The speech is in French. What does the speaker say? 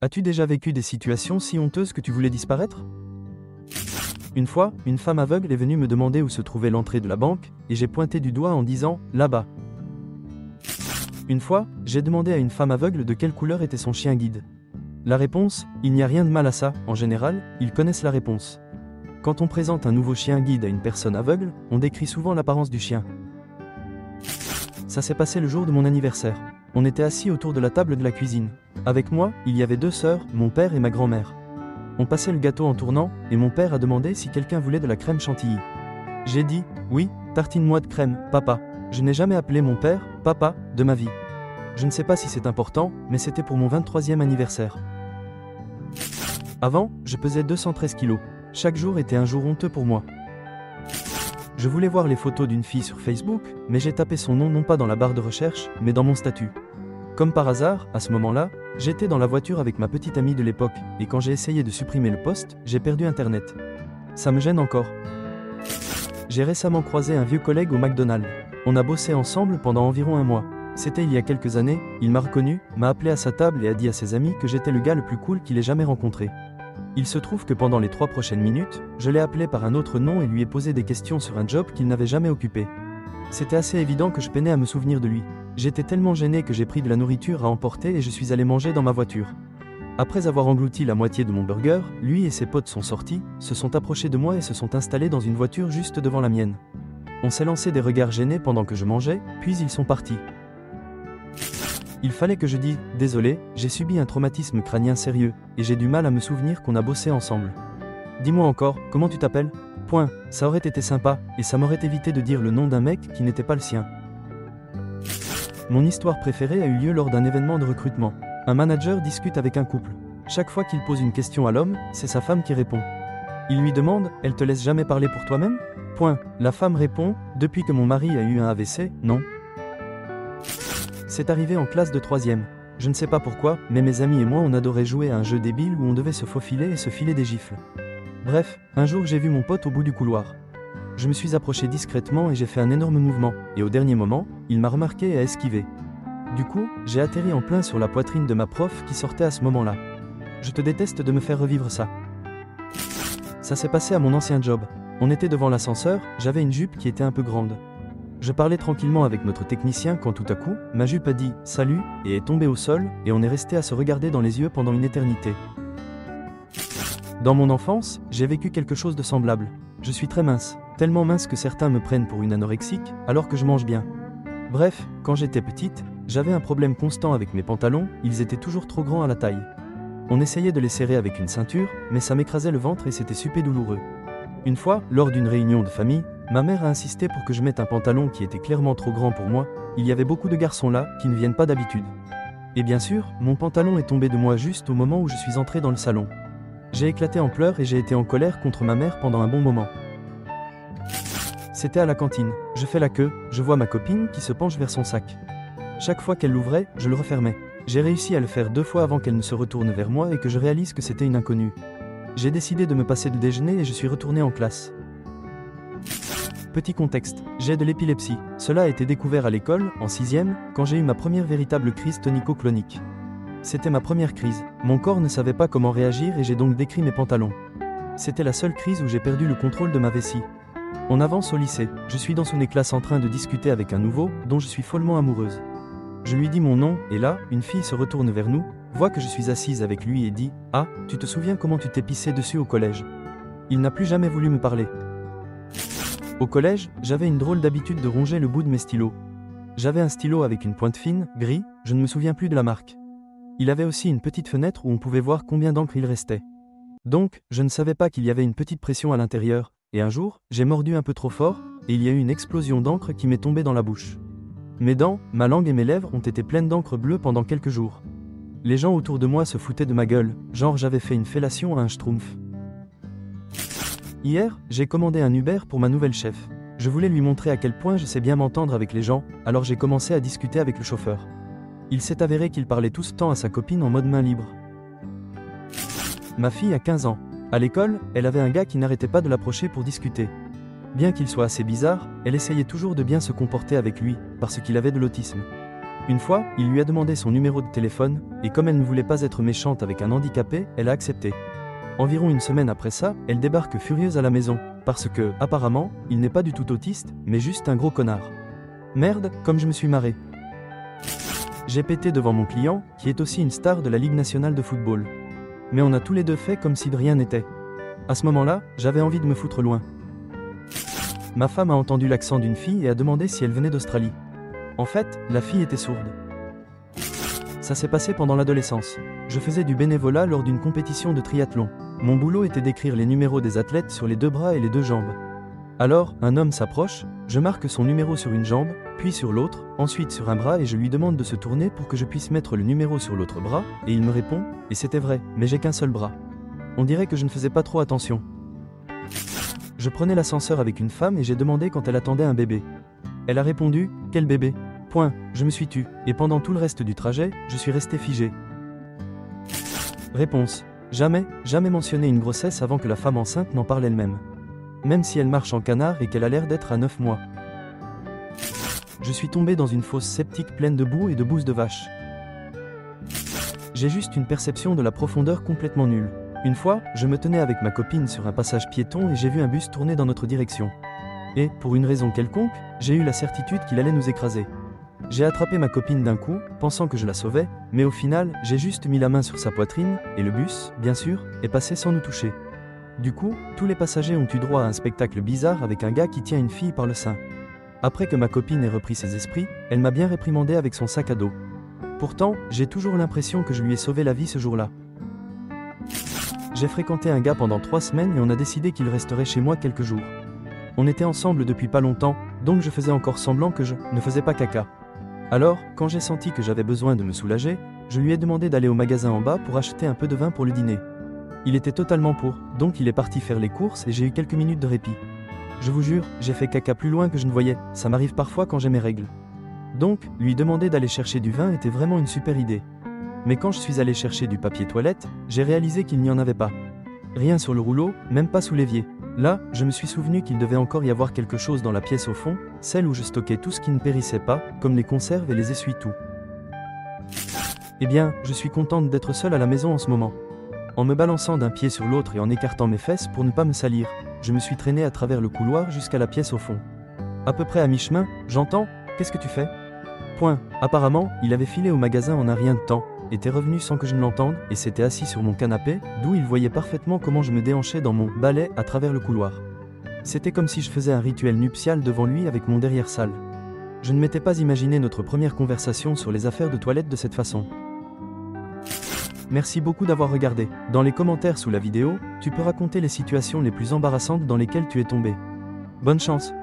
As-tu déjà vécu des situations si honteuses que tu voulais disparaître? Une fois, une femme aveugle est venue me demander où se trouvait l'entrée de la banque, et j'ai pointé du doigt en disant « là-bas ». Une fois, j'ai demandé à une femme aveugle de quelle couleur était son chien guide. La réponse, il n'y a rien de mal à ça, en général, ils connaissent la réponse. Quand on présente un nouveau chien guide à une personne aveugle, on décrit souvent l'apparence du chien. Ça s'est passé le jour de mon anniversaire. On était assis autour de la table de la cuisine. Avec moi, il y avait 2 sœurs, mon père et ma grand-mère. On passait le gâteau en tournant, et mon père a demandé si quelqu'un voulait de la crème chantilly. J'ai dit, oui, tartine-moi de crème, papa. Je n'ai jamais appelé mon père, papa, de ma vie. Je ne sais pas si c'est important, mais c'était pour mon 23e anniversaire. Avant, je pesais 213 kilos. Chaque jour était un jour honteux pour moi. Je voulais voir les photos d'une fille sur Facebook, mais j'ai tapé son nom non pas dans la barre de recherche, mais dans mon statut. Comme par hasard, à ce moment-là, j'étais dans la voiture avec ma petite amie de l'époque, et quand j'ai essayé de supprimer le post, j'ai perdu Internet. Ça me gêne encore. J'ai récemment croisé un vieux collègue au McDonald's. On a bossé ensemble pendant environ 1 mois. C'était il y a quelques années, il m'a reconnu, m'a appelé à sa table et a dit à ses amis que j'étais le gars le plus cool qu'il ait jamais rencontré. Il se trouve que pendant les 3 prochaines minutes, je l'ai appelé par un autre nom et lui ai posé des questions sur un job qu'il n'avait jamais occupé. C'était assez évident que je peinais à me souvenir de lui. J'étais tellement gêné que j'ai pris de la nourriture à emporter et je suis allé manger dans ma voiture. Après avoir englouti la moitié de mon burger, lui et ses potes sont sortis, se sont approchés de moi et se sont installés dans une voiture juste devant la mienne. On s'est lancé des regards gênés pendant que je mangeais, puis ils sont partis. Il fallait que je dise « Désolé, j'ai subi un traumatisme crânien sérieux, et j'ai du mal à me souvenir qu'on a bossé ensemble. Dis-moi encore, comment tu t'appelles ? Point, ça aurait été sympa, et ça m'aurait évité de dire le nom d'un mec qui n'était pas le sien. » Mon histoire préférée a eu lieu lors d'un événement de recrutement. Un manager discute avec un couple. Chaque fois qu'il pose une question à l'homme, c'est sa femme qui répond. Il lui demande « Elle te laisse jamais parler pour toi-même ? » Point. La femme répond « Depuis que mon mari a eu un AVC, non. » C'est arrivé en classe de 3e. Je ne sais pas pourquoi, mais mes amis et moi on adorait jouer à un jeu débile où on devait se faufiler et se filer des gifles. Bref, un jour j'ai vu mon pote au bout du couloir. Je me suis approché discrètement et j'ai fait un énorme mouvement, et au dernier moment, il m'a remarqué et a esquivé. Du coup, j'ai atterri en plein sur la poitrine de ma prof qui sortait à ce moment-là. Je te déteste de me faire revivre ça. Ça s'est passé à mon ancien job. On était devant l'ascenseur, j'avais une jupe qui était un peu grande. Je parlais tranquillement avec notre technicien quand tout à coup, ma jupe a dit « Salut » et est tombée au sol, et on est resté à se regarder dans les yeux pendant une éternité. Dans mon enfance, j'ai vécu quelque chose de semblable. Je suis très mince, tellement mince que certains me prennent pour une anorexique, alors que je mange bien. Bref, quand j'étais petite, j'avais un problème constant avec mes pantalons, ils étaient toujours trop grands à la taille. On essayait de les serrer avec une ceinture, mais ça m'écrasait le ventre et c'était super douloureux. Une fois, lors d'une réunion de famille, ma mère a insisté pour que je mette un pantalon qui était clairement trop grand pour moi, il y avait beaucoup de garçons là, qui ne viennent pas d'habitude. Et bien sûr, mon pantalon est tombé de moi juste au moment où je suis entré dans le salon. J'ai éclaté en pleurs et j'ai été en colère contre ma mère pendant un bon moment. C'était à la cantine, je fais la queue, je vois ma copine qui se penche vers son sac. Chaque fois qu'elle l'ouvrait, je le refermais. J'ai réussi à le faire 2 fois avant qu'elle ne se retourne vers moi et que je réalise que c'était une inconnue. J'ai décidé de me passer le déjeuner et je suis retourné en classe. Petit contexte, j'ai de l'épilepsie. Cela a été découvert à l'école, en 6e, quand j'ai eu ma première véritable crise tonico-clonique. C'était ma première crise. Mon corps ne savait pas comment réagir et j'ai donc décrit mes pantalons. C'était la seule crise où j'ai perdu le contrôle de ma vessie. On avance au lycée. Je suis dans une classe en train de discuter avec un nouveau, dont je suis follement amoureuse. Je lui dis mon nom, et là, une fille se retourne vers nous, voit que je suis assise avec lui et dit « Ah, tu te souviens comment tu t'es pissé dessus au collège ?» Il n'a plus jamais voulu me parler. Au collège, j'avais une drôle d'habitude de ronger le bout de mes stylos. J'avais un stylo avec une pointe fine, gris, je ne me souviens plus de la marque. Il avait aussi une petite fenêtre où on pouvait voir combien d'encre il restait. Donc, je ne savais pas qu'il y avait une petite pression à l'intérieur, et un jour, j'ai mordu un peu trop fort, et il y a eu une explosion d'encre qui m'est tombée dans la bouche. Mes dents, ma langue et mes lèvres ont été pleines d'encre bleue pendant quelques jours. Les gens autour de moi se foutaient de ma gueule, genre j'avais fait une fellation à un schtroumpf. Hier, j'ai commandé un Uber pour ma nouvelle chef. Je voulais lui montrer à quel point je sais bien m'entendre avec les gens, alors j'ai commencé à discuter avec le chauffeur. Il s'est avéré qu'il parlait tout ce temps à sa copine en mode main libre. Ma fille a 15 ans. À l'école, elle avait un gars qui n'arrêtait pas de l'approcher pour discuter. Bien qu'il soit assez bizarre, elle essayait toujours de bien se comporter avec lui, parce qu'il avait de l'autisme. Une fois, il lui a demandé son numéro de téléphone, et comme elle ne voulait pas être méchante avec un handicapé, elle a accepté. Environ une semaine après ça, elle débarque furieuse à la maison, parce que, apparemment, il n'est pas du tout autiste, mais juste un gros connard. Merde, comme je me suis marré. J'ai pété devant mon client, qui est aussi une star de la Ligue nationale de football. Mais on a tous les deux fait comme si de rien n'était. À ce moment-là, j'avais envie de me foutre loin. Ma femme a entendu l'accent d'une fille et a demandé si elle venait d'Australie. En fait, la fille était sourde. Ça s'est passé pendant l'adolescence. Je faisais du bénévolat lors d'une compétition de triathlon. Mon boulot était d'écrire les numéros des athlètes sur les 2 bras et les 2 jambes. Alors, un homme s'approche, je marque son numéro sur une jambe, puis sur l'autre, ensuite sur un bras et je lui demande de se tourner pour que je puisse mettre le numéro sur l'autre bras, et il me répond, et c'était vrai, mais j'ai qu'un seul bras. On dirait que je ne faisais pas trop attention. Je prenais l'ascenseur avec une femme et j'ai demandé quand elle attendait un bébé. Elle a répondu, « Quel bébé ?» Point, je me suis tu, et pendant tout le reste du trajet, je suis resté figé. Réponse. Jamais mentionner une grossesse avant que la femme enceinte n'en parle elle-même. Même si elle marche en canard et qu'elle a l'air d'être à 9 mois. Je suis tombé dans une fosse septique pleine de boue et de bouse de vache. J'ai juste une perception de la profondeur complètement nulle. Une fois, je me tenais avec ma copine sur un passage piéton et j'ai vu un bus tourner dans notre direction. Et, pour une raison quelconque, j'ai eu la certitude qu'il allait nous écraser. J'ai attrapé ma copine d'un coup, pensant que je la sauvais, mais au final, j'ai juste mis la main sur sa poitrine, et le bus, bien sûr, est passé sans nous toucher. Du coup, tous les passagers ont eu droit à un spectacle bizarre avec un gars qui tient une fille par le sein. Après que ma copine ait repris ses esprits, elle m'a bien réprimandé avec son sac à dos. Pourtant, j'ai toujours l'impression que je lui ai sauvé la vie ce jour-là. J'ai fréquenté un gars pendant 3 semaines et on a décidé qu'il resterait chez moi quelques jours. On était ensemble depuis pas longtemps, donc je faisais encore semblant que je ne faisais pas caca. Alors, quand j'ai senti que j'avais besoin de me soulager, je lui ai demandé d'aller au magasin en bas pour acheter un peu de vin pour le dîner. Il était totalement pour, donc il est parti faire les courses et j'ai eu quelques minutes de répit. Je vous jure, j'ai fait caca plus loin que je ne voyais, ça m'arrive parfois quand j'ai mes règles. Donc, lui demander d'aller chercher du vin était vraiment une super idée. Mais quand je suis allé chercher du papier toilette, j'ai réalisé qu'il n'y en avait pas. Rien sur le rouleau, même pas sous l'évier. Là, je me suis souvenu qu'il devait encore y avoir quelque chose dans la pièce au fond, celle où je stockais tout ce qui ne périssait pas, comme les conserves et les essuie-tout. Eh bien, je suis contente d'être seule à la maison en ce moment. En me balançant d'un pied sur l'autre et en écartant mes fesses pour ne pas me salir, je me suis traîné à travers le couloir jusqu'à la pièce au fond. À peu près à mi-chemin, j'entends « Qu'est-ce que tu fais ?» Point. Apparemment, il avait filé au magasin en un rien de temps, était revenu sans que je ne l'entende, et s'était assis sur mon canapé, d'où il voyait parfaitement comment je me déhanchais dans mon balai à travers le couloir. C'était comme si je faisais un rituel nuptial devant lui avec mon derrière sale. Je ne m'étais pas imaginé notre première conversation sur les affaires de toilette de cette façon. Merci beaucoup d'avoir regardé. Dans les commentaires sous la vidéo, tu peux raconter les situations les plus embarrassantes dans lesquelles tu es tombé. Bonne chance!